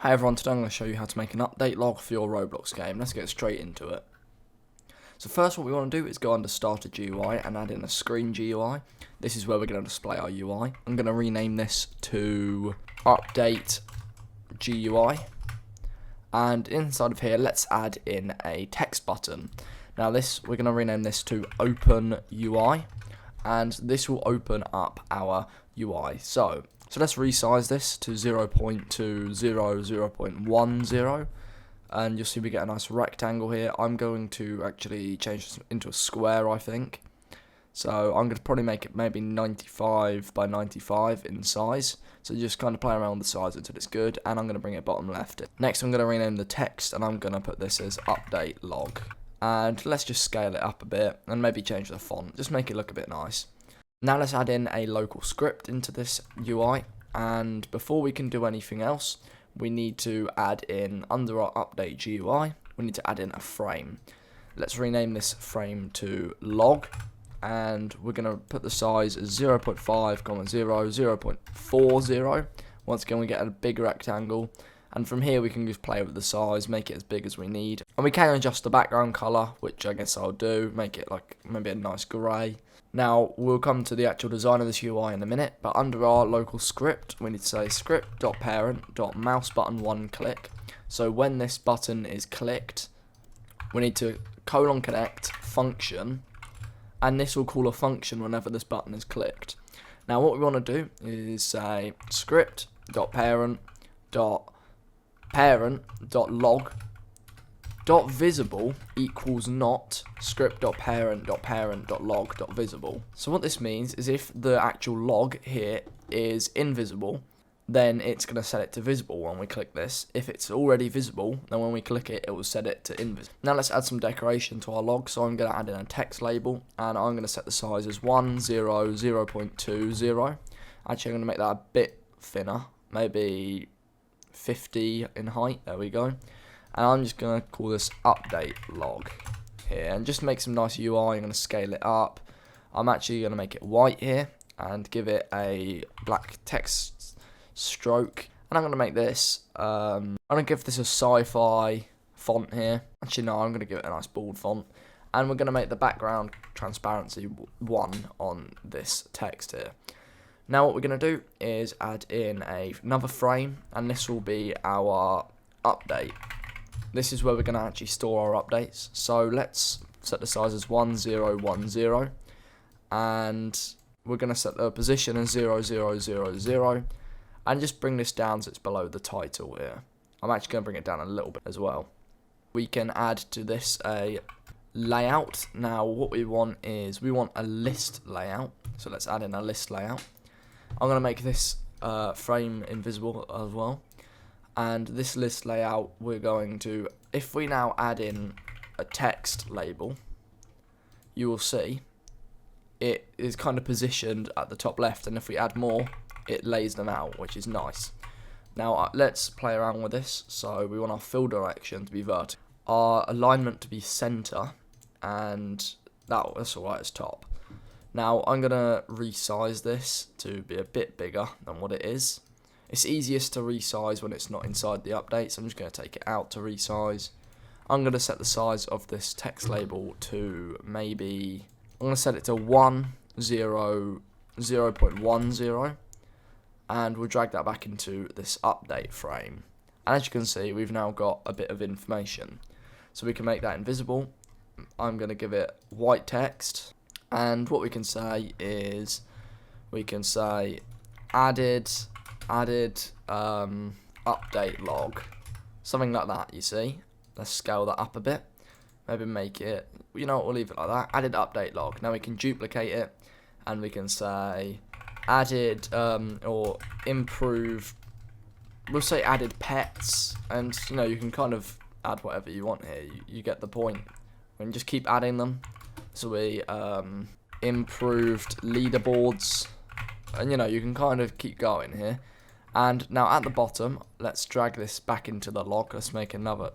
Hi everyone, today I'm going to show you how to make an update log for your Roblox game. Let's get straight into it. So first what we want to do is go under Starter GUI and add in a Screen GUI. This is where we're going to display our UI. I'm going to rename this to Update GUI. And inside of here, let's add in a text button. Now we're going to rename this to Open UI. And this will open up our UI. So let's resize this to 0.20, 0.10, and you'll see we get a nice rectangle here. I'm going to actually change this into a square, I think. So I'm going to probably make it maybe 95 by 95 in size. So just kind of play around with the size until it's good, and I'm going to bring it bottom left. Next I'm going to rename the text, and I'm going to put this as update log. And let's just scale it up a bit, and maybe change the font, just make it look a bit nice. Now let's add in a local script into this UI, and before we can do anything else, we need to add in, under our update GUI, we need to add in a frame. Let's rename this frame to log, and we're going to put the size as 0.5, 0.40. Once again, we get a big rectangle, and from here we can just play with the size, make it as big as we need. And we can adjust the background colour, which I guess I'll do, make it like maybe a nice grey. Now, we'll come to the actual design of this UI in a minute, but under our local script, we need to say script.parent.mousebutton1click. So when this button is clicked, we need to :connect function, and this will call a function whenever this button is clicked. Now, what we want to do is say script.parent.log .visible equals not script.parent.parent.log.visible. So what this means is if the actual log here is invisible, then it's going to set it to visible when we click this. If it's already visible, then when we click it, it will set it to invisible. Now let's add some decoration to our log. So I'm going to add in a text label, and I'm going to set the size as 0.20. Actually, I'm going to make that a bit thinner, maybe 50 in height. There we go. And I'm just going to call this update log here, and just make some nice UI. I'm going to scale it up. I'm actually going to make it white here and give it a black text stroke. And I'm going to make this, I'm going to give this a sci-fi font here. Actually, no, I'm going to give it a nice bold font. And we're going to make the background transparency 1 on this text here. Now what we're going to do is add in another frame, and this will be our update. This is where we're going to actually store our updates. So let's set the size as 1010, and we're going to set the position as 0000, and just bring this down so it's below the title here. I'm actually going to bring it down a little bit as well. We can add to this a layout. Now what we want is we want a list layout. So let's add in a list layout. I'm going to make this frame invisible as well. And this list layout, we're going to, if we now add in a text label, you will see it is kind of positioned at the top left, and if we add more, it lays them out, which is nice. Now let's play around with this. So we want our fill direction to be vertical, our alignment to be center, and that's alright as top. Now I'm going to resize this to be a bit bigger than what it is. It's easiest to resize when it's not inside the update, so I'm just going to take it out to resize. I'm going to set the size of this text label to maybe, I'm going to set it to 0.10, and we'll drag that back into this update frame. And as you can see, we've now got a bit of information. So we can make that invisible. I'm going to give it white text, and what we can say is, we can say added update log, something like that. You see, let's scale that up a bit, maybe make it, you know what, we'll leave it like that. Added update log. Now we can duplicate it, and we can say added or improved, we'll say added pets, and you know, you can kind of add whatever you want here. You get the point. We can just keep adding them. So we improved leaderboards, and you know, you can kind of keep going here. And now at the bottom, let's drag this back into the log. Let's make another.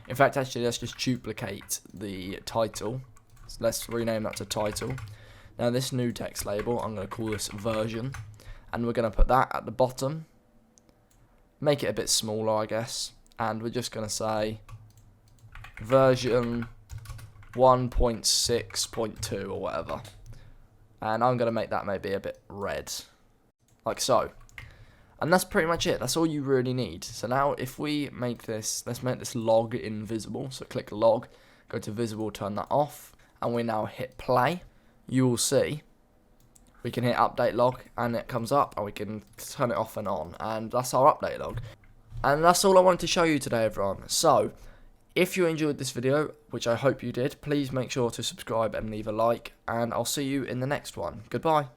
In fact, actually, let's just duplicate the title. So let's rename that to title. Now this new text label, I'm going to call this version, and we're going to put that at the bottom. make it a bit smaller, I guess, and we're just going to say version 1.6.2 or whatever. And I'm going to make that maybe a bit red, like so. And that's pretty much it. That's all you really need. So now if we make this, let's make this log invisible. So click log, go to visible, turn that off, and we now hit play. You will see we can hit update log and it comes up, and we can turn it off and on, and that's our update log. And that's all I wanted to show you today, everyone. So if you enjoyed this video, which I hope you did, please make sure to subscribe and leave a like, and I'll see you in the next one. Goodbye.